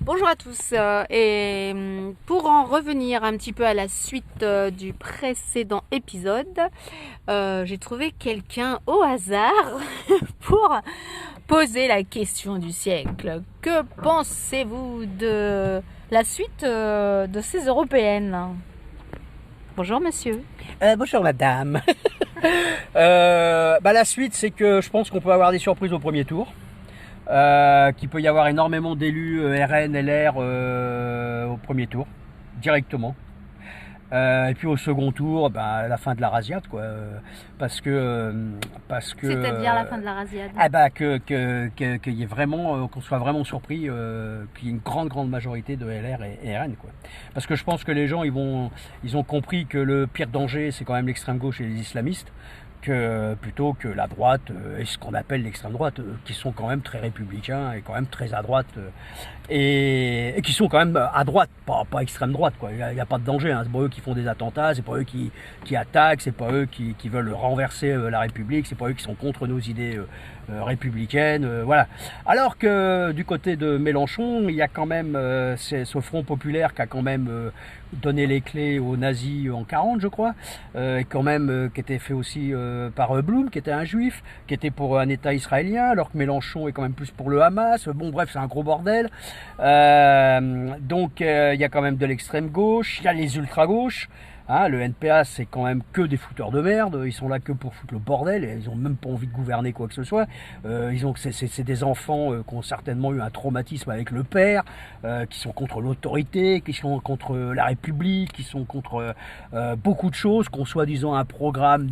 Bonjour à tous et pour en revenir un petit peu à la suite du précédent épisode, j'ai trouvé quelqu'un au hasard pour poser la question du siècle. Que pensez-vous de la suite de ces européennes? Bonjour monsieur. Bonjour madame. La suite, c'est que je pense qu'on peut avoir des surprises au premier tour. Qu'il peut y avoir énormément d'élus RN, LR au premier tour, directement. Et puis au second tour, la fin de la rasiade, quoi. Parce que. C'est-à-dire la fin de la rasiade. Qu'il y ait vraiment, qu'on soit vraiment surpris qu'il y ait une grande majorité de LR et RN, quoi. Parce que je pense que les gens, ils ont compris que le pire danger, c'est quand même l'extrême gauche et les islamistes. Plutôt que la droite et ce qu'on appelle l'extrême droite, qui sont quand même très républicains et quand même très à droite, et qui sont quand même à droite, pas extrême droite, quoi. Il n'y a pas de danger, hein. C'est pas eux qui font des attentats, c'est pas eux qui attaquent, c'est pas eux qui veulent renverser la République, c'est pas eux qui sont contre nos idées républicaines, voilà. Alors que du côté de Mélenchon, il y a quand même ce Front populaire qui a quand même donné les clés aux nazis en 40, je crois, et quand même qui était fait aussi par Blum, qui était un juif, qui était pour un État israélien, alors que Mélenchon est quand même plus pour le Hamas. Bon, bref, c'est un gros bordel. Donc, il y a quand même de l'extrême gauche, il y a les ultra-gauches. Hein, le NPA, c'est quand même que des fouteurs de merde. Ils sont là que pour foutre le bordel et ils ont même pas envie de gouverner quoi que ce soit. C'est des enfants qui ont certainement eu un traumatisme avec le père, qui sont contre l'autorité, qui sont contre la République, qui sont contre beaucoup de choses, qu'on soi-disant un programme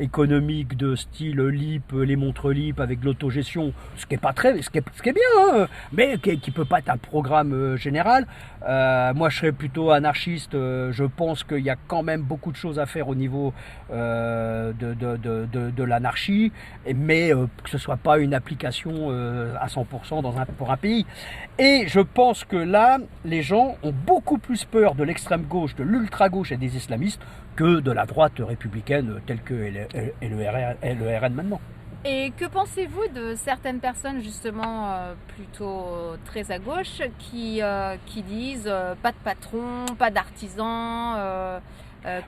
économique de style LIP, les montres LIP avec de l'autogestion, ce qui est bien, hein, mais qui peut pas être un programme général. Moi, je serais plutôt anarchiste. Je pense qu'il y a quand même beaucoup de choses à faire au niveau de l'anarchie, mais que ce soit pas une application à 100% pour un pays. Et je pense que là, les gens ont beaucoup plus peur de l'extrême gauche, de l'ultra gauche et des islamistes que de la droite républicaine telle que est le RN maintenant. Et que pensez-vous de certaines personnes justement plutôt très à gauche qui disent pas de patron, pas d'artisan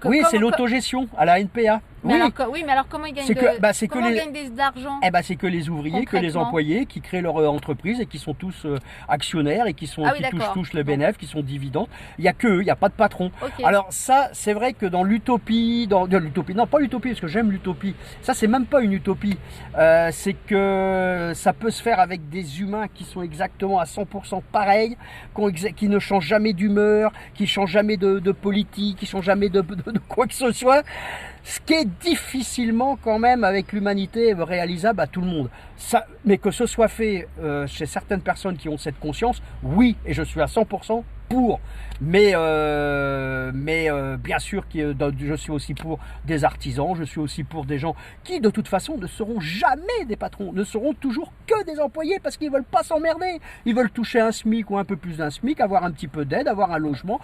oui, c'est l'autogestion à la NPA. Mais oui. Mais alors comment ils gagnent de l'argent? C'est que les ouvriers, que les employés qui créent leur entreprise et qui sont tous actionnaires et qui touchent les bénéfices, qui sont dividendes. Il n'y a que eux, il n'y a pas de patron. Okay. Alors ça, c'est vrai que dans l'utopie, non pas l'utopie parce que j'aime l'utopie. Ça, c'est même pas une utopie. C'est que ça peut se faire avec des humains qui sont exactement à 100% pareils, qui ne changent jamais d'humeur, qui changent jamais de politique, qui changent jamais de quoi que ce soit. Ce qui est difficilement quand même avec l'humanité réalisable à tout le monde. Ça, mais que ce soit fait chez certaines personnes qui ont cette conscience, oui, et je suis à 100% pour. Mais bien sûr que je suis aussi pour des artisans, je suis aussi pour des gens qui de toute façon ne seront jamais des patrons, ne seront toujours que des employés parce qu'ils veulent pas s'emmerder. Ils veulent toucher un SMIC ou un peu plus d'un SMIC, avoir un petit peu d'aide, avoir un logement,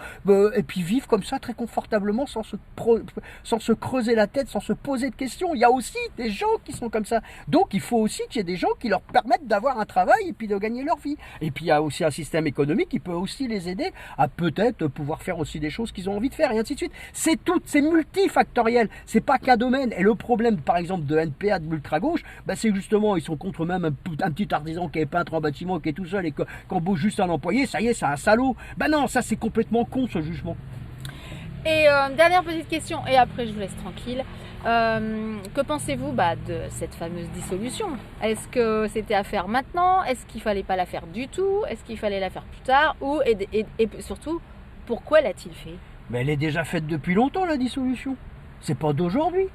et puis vivre comme ça très confortablement sans se creuser la tête, sans se poser de questions. Il y a aussi des gens qui sont comme ça. Donc il faut aussi qu'il y ait des gens qui leur permettent d'avoir un travail et puis de gagner leur vie. Et puis il y a aussi un système économique qui peut aussi les aider à peut-être pouvoir faire aussi des choses qu'ils ont envie de faire et ainsi de suite. C'est multifactoriel, c'est pas qu'un domaine. Et le problème par exemple de NPA, de l'ultra-gauche, c'est justement ils sont contre même un petit artisan qui est peintre en bâtiment, qui est tout seul et qu'embauche juste un employé, ça y est, c'est un salaud. Non, ça c'est complètement con ce jugement. Et dernière petite question, et après je vous laisse tranquille. Que pensez-vous de cette fameuse dissolution? Est-ce que c'était à faire maintenant? Est-ce qu'il fallait pas la faire du tout? Est-ce qu'il fallait la faire plus tard? Et surtout, pourquoi l'a-t-il fait? Mais elle est déjà faite depuis longtemps, la dissolution. C'est pas d'aujourd'hui.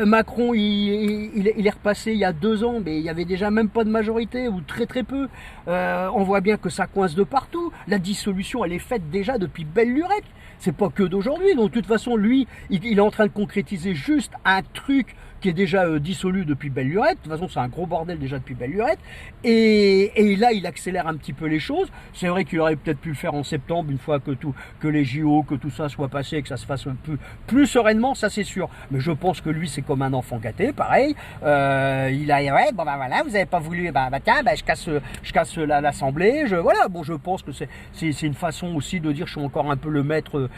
Macron, il est repassé il y a 2 ans, mais il y avait déjà même pas de majorité, ou très très peu. On voit bien que ça coince de partout. La dissolution, elle est faite déjà depuis belle lurette. C'est pas que d'aujourd'hui. Donc de toute façon, lui, il est en train de concrétiser juste un truc qui est déjà dissolu depuis belle lurette. De toute façon, c'est un gros bordel déjà depuis belle lurette. Et là, il accélère un petit peu les choses. C'est vrai qu'il aurait peut-être pu le faire en septembre, une fois que les JO, que tout ça soit passé, que ça se fasse plus sereinement, ça c'est sûr. Mais je pense que lui, lui c'est comme un enfant gâté, pareil. Il a ouais, bon ben voilà, vous avez pas voulu, tiens, je casse l'Assemblée. Voilà, bon, je pense que c'est une façon aussi de dire je suis encore un peu le maître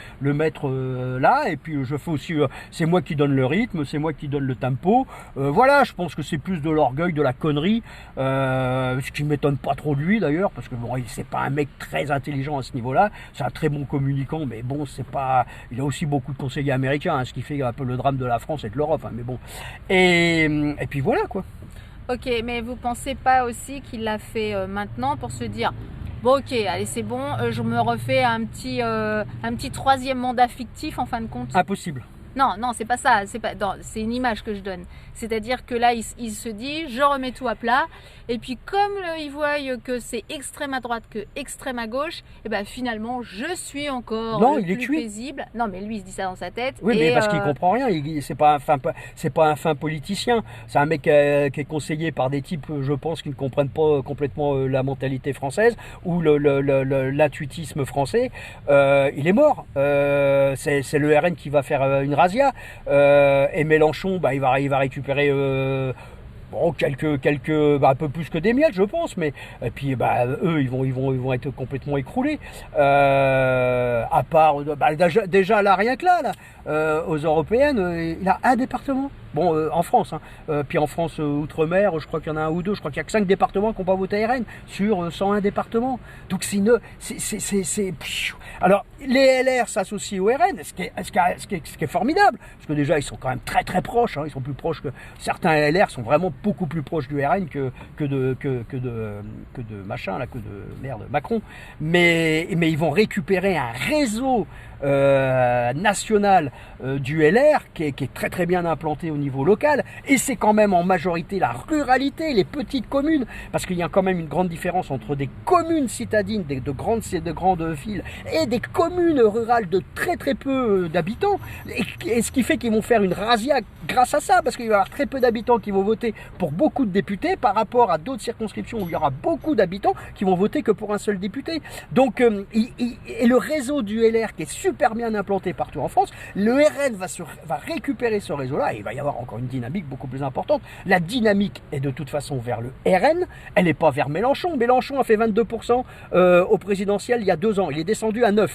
là, et puis je fais aussi, c'est moi qui donne le rythme, c'est moi qui donne le tempo. Voilà, je pense que c'est plus de l'orgueil, de la connerie, ce qui m'étonne pas trop de lui d'ailleurs, parce que bon, c'est pas un mec très intelligent à ce niveau-là, c'est un très bon communicant, mais bon, c'est pas, il a aussi beaucoup de conseillers américains, hein, ce qui fait un peu le drame de la France et de l'Europe, hein, mais bon, et puis voilà quoi. Ok, mais vous pensez pas aussi qu'il l'a fait maintenant pour se dire bon, ok, allez, c'est bon, je me refais un petit troisième mandat fictif en fin de compte? Impossible. Non, c'est pas ça, c'est une image que je donne. C'est-à-dire que là, il se dit, je remets tout à plat, et puis comme il voit que c'est extrême à droite que extrême à gauche, et ben finalement, je suis encore non, le il est plus cuit. paisible. Non, mais lui, il se dit ça dans sa tête. Oui, mais parce qu'il comprend rien. C'est pas un fin politicien. C'est un mec qui est conseillé par des types, je pense, qui ne comprennent pas complètement la mentalité française ou l'intuitisme français. Il est mort. C'est le RN qui va faire une razzia. Et Mélenchon, il va récupérer. Bon, un peu plus que des miettes, je pense, mais et puis eux, ils vont être complètement écroulés. À part, déjà là, rien que là, aux européennes, il a un département. Bon, en France, hein. Puis en France, outre-mer, je crois qu'il y en a un ou deux. Je crois qu'il y a que 5 départements qui n'ont pas voté RN sur 101 départements. Donc alors, les LR s'associent au RN, ce qui est formidable, parce que déjà, ils sont quand même très très proches. Hein. Ils sont plus proches que certains LR sont vraiment beaucoup plus proches du RN que de machin là, que de Macron. Mais ils vont récupérer un réseau national du LR qui est très très bien implanté au niveau local, et c'est quand même en majorité la ruralité, les petites communes, parce qu'il y a quand même une grande différence entre des communes citadines, de grandes villes, et des communes rurales de très très peu d'habitants, et ce qui fait qu'ils vont faire une razzia grâce à ça, parce qu'il va y avoir très peu d'habitants qui vont voter pour beaucoup de députés par rapport à d'autres circonscriptions où il y aura beaucoup d'habitants qui vont voter que pour un seul député. Donc et le réseau du LR qui est super bien implanté partout en France, le RN va récupérer ce réseau-là, et il va y avoir encore une dynamique beaucoup plus importante. La dynamique est de toute façon vers le RN, elle n'est pas vers Mélenchon. Mélenchon a fait 22% au présidentiel il y a 2 ans, il est descendu à 9%.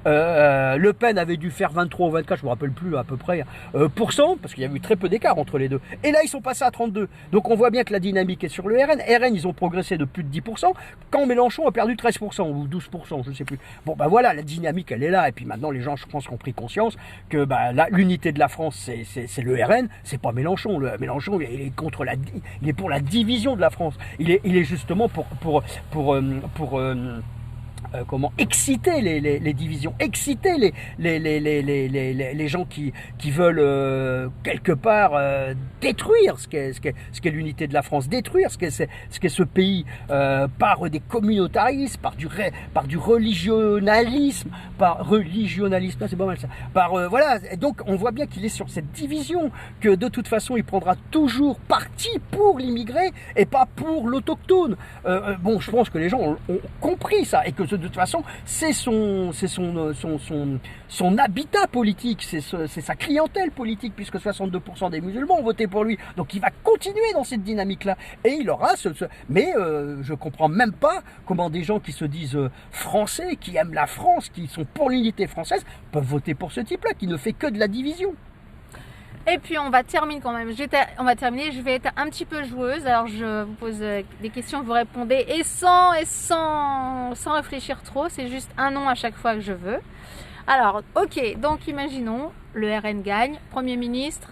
Le Pen avait dû faire 23 ou 24, je ne me rappelle plus à peu près, parce qu'il y a eu très peu d'écart entre les deux. Et là, ils sont passés à 32%. Donc on voit bien que la dynamique est sur le RN. RN, ils ont progressé de plus de 10%, quand Mélenchon a perdu 13% ou 12%, je ne sais plus. Bon, voilà, la dynamique, elle est là. Et puis maintenant, les gens, je pense, ont pris conscience que l'unité de la France, c'est le RN, c'est pas Mélenchon. Mélenchon, il est il est pour la division de la France. Il est justement pour comment exciter les divisions, exciter les gens qui veulent quelque part détruire ce qu'est l'unité de la France, détruire ce qu'est ce pays par des communautarismes, par du religionalisme, c'est pas mal ça. Voilà, et donc on voit bien qu'il est sur cette division, que de toute façon il prendra toujours parti pour l'immigré et pas pour l'autochtone. Bon, je pense que les gens ont compris ça, et que de toute façon, c'est son habitat politique, c'est sa clientèle politique, puisque 62% des musulmans ont voté pour lui. Donc il va continuer dans cette dynamique-là. Et il aura mais je comprends même pas comment des gens qui se disent français, qui aiment la France, qui sont pour l'unité française, peuvent voter pour ce type-là, qui ne fait que de la division. Et puis on va terminer quand même. On va terminer. Je vais être un petit peu joueuse. Alors je vous pose des questions, vous répondez et sans réfléchir trop. C'est juste un nom à chaque fois que je veux. Alors, ok. Donc imaginons le RN gagne. Premier ministre.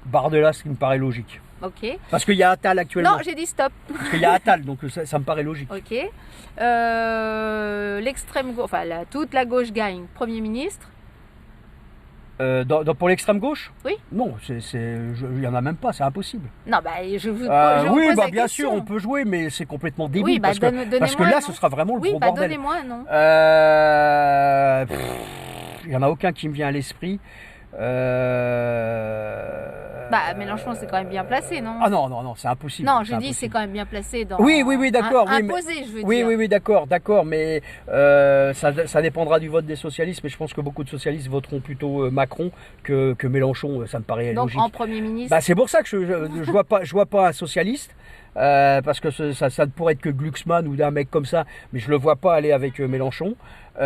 Bardella, ce qui me paraît logique. Ok. Parce qu'il y a Attal actuellement. Non, j'ai dit stop. Parce qu'il y a Attal, donc ça me paraît logique. Ok. L'extrême gauche, toute la gauche gagne. Premier ministre. Pour l'extrême gauche? Oui. Non, il n'y en a même pas, c'est impossible. Non, je vous oui, pose la bien question. sûr, on peut jouer, mais c'est complètement débile. Oui, parce que là, ce sera vraiment le gros bordel. Donnez-moi un nom. Il n'y en a aucun qui me vient à l'esprit. Mélenchon, c'est quand même bien placé, non? Ah non, non, non, c'est impossible. Non, je dis c'est quand même bien placé dans. Oui, oui, oui, d'accord. Imposé, je veux oui, dire. oui, oui, d'accord, d'accord, mais ça dépendra du vote des socialistes, mais je pense que beaucoup de socialistes voteront plutôt Macron que Mélenchon, ça me paraît Donc logique. en Premier ministre. C'est pour ça que je vois pas un socialiste, parce que ça ne pourrait être que Glucksmann ou d'un mec comme ça, mais je le vois pas aller avec Mélenchon. Donc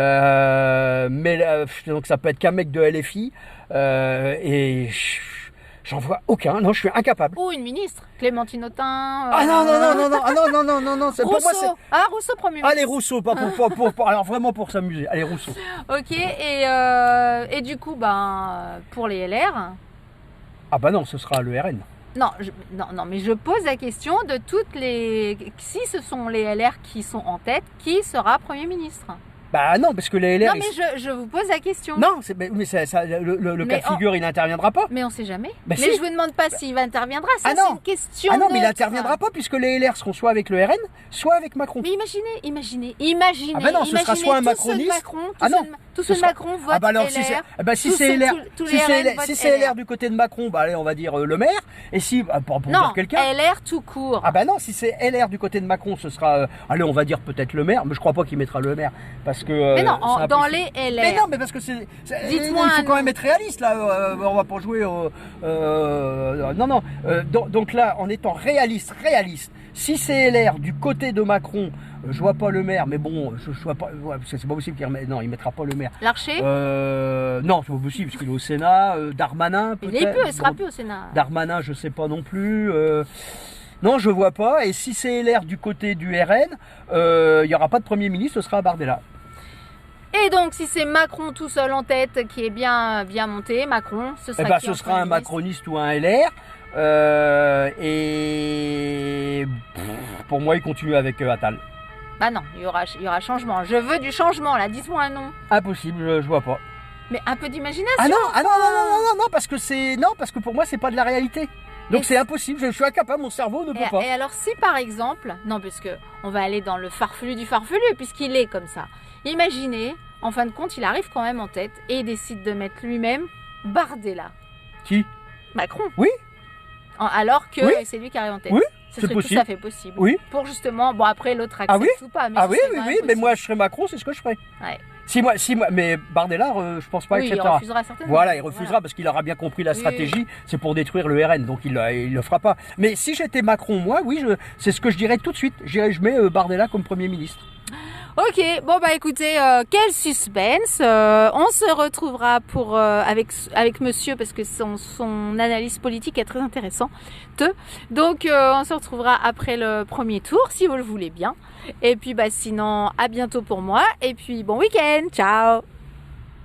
ça peut être qu'un mec de LFI, et j'en vois aucun. Non, je suis incapable. Ou une ministre, Clémentine Autain. Ah non, non, non, non, non, ah non, non, non, non, non. Rousseau. Pour moi, c'est... Rousseau Premier ministre. Allez, Rousseau, alors vraiment pour s'amuser. Allez, Rousseau. Ok, et du coup, pour les LR. Ah bah non, ce sera le RN. Non, non, mais je pose la question de toutes les. Si ce sont les LR qui sont en tête, qui sera Premier ministre? Bah non, parce que les LR... Non, mais je vous pose la question. Non, le cas de figure, il n'interviendra pas. Mais on sait jamais. Bah mais si. je vous demande pas s'il interviendra. Ça, Ah non. c'est une question. Ah non, mais il neutre. n'interviendra pas, puisque les LR seront soit avec le RN, soit avec Macron. Mais imaginez. Ah bah non, ce sera soit un macroniste. Tous ceux de Macron votent Ah bah alors, LR. si c'est LR, si c'est LR LR du côté de Macron, bah allez, on va dire le maire. Et si, pour non, dire quelqu'un. LR tout court. Ah bah non, si c'est LR du côté de Macron, ce sera, allez, on va dire peut-être le maire, mais je crois pas qu'il mettra le maire, parce que. Mais non, dans les LR. Mais non, mais parce que Dites-moi il faut quand même être réaliste là. On va pas jouer. Non, non. Donc là, en étant réaliste. Si c'est LR du côté de Macron, je vois pas le maire, mais bon, je vois pas. Ouais, c'est pas possible il mettra pas le maire. Larcher. Non, c'est pas possible parce qu'il est au Sénat. Darmanin peut-être. Il sera plus au Sénat. Darmanin, je sais pas non plus. Non, je vois pas. Et si c'est LR du côté du RN, il y aura pas de Premier ministre, ce sera Bardella. Et donc, si c'est Macron tout seul en tête, qui est bien monté, Macron, ce sera ce sera un macroniste ou un LR. Et pour moi, il continue avec Attal. Bah non, il y aura changement. Je veux du changement, là. Dites-moi un nom. Impossible, je vois pas. Mais un peu d'imagination. Ah non, parce que pour moi, c'est pas de la réalité. Donc c'est impossible, je suis incapable, mon cerveau ne peut pas. Et alors si par exemple, non parce que on va aller dans le farfelu du farfelu puisqu'il est comme ça. Imaginez, en fin de compte, il arrive quand même en tête et il décide de mettre lui-même Bardella. Qui? Macron. Oui. Alors que c'est lui qui arrive en tête. Oui, ce serait possible. tout à fait possible. Oui. Pour justement, après l'autre accepte ou pas. Mais oui, mais moi je serais Macron, c'est ce que je ferais. Ouais. Si moi, mais Bardella, je pense pas acceptera. Il refusera certainement. Voilà, il refusera parce qu'il aura bien compris la stratégie. C'est pour détruire le RN, donc il le fera pas. Mais si j'étais Macron, moi, oui, c'est ce que je dirais tout de suite. Je mets Bardella comme Premier ministre. Ok, écoutez, quel suspense. On se retrouvera avec monsieur parce que son analyse politique est très intéressante. Donc on se retrouvera après le premier tour si vous le voulez bien. Et puis sinon à bientôt pour moi et puis bon week-end. Ciao.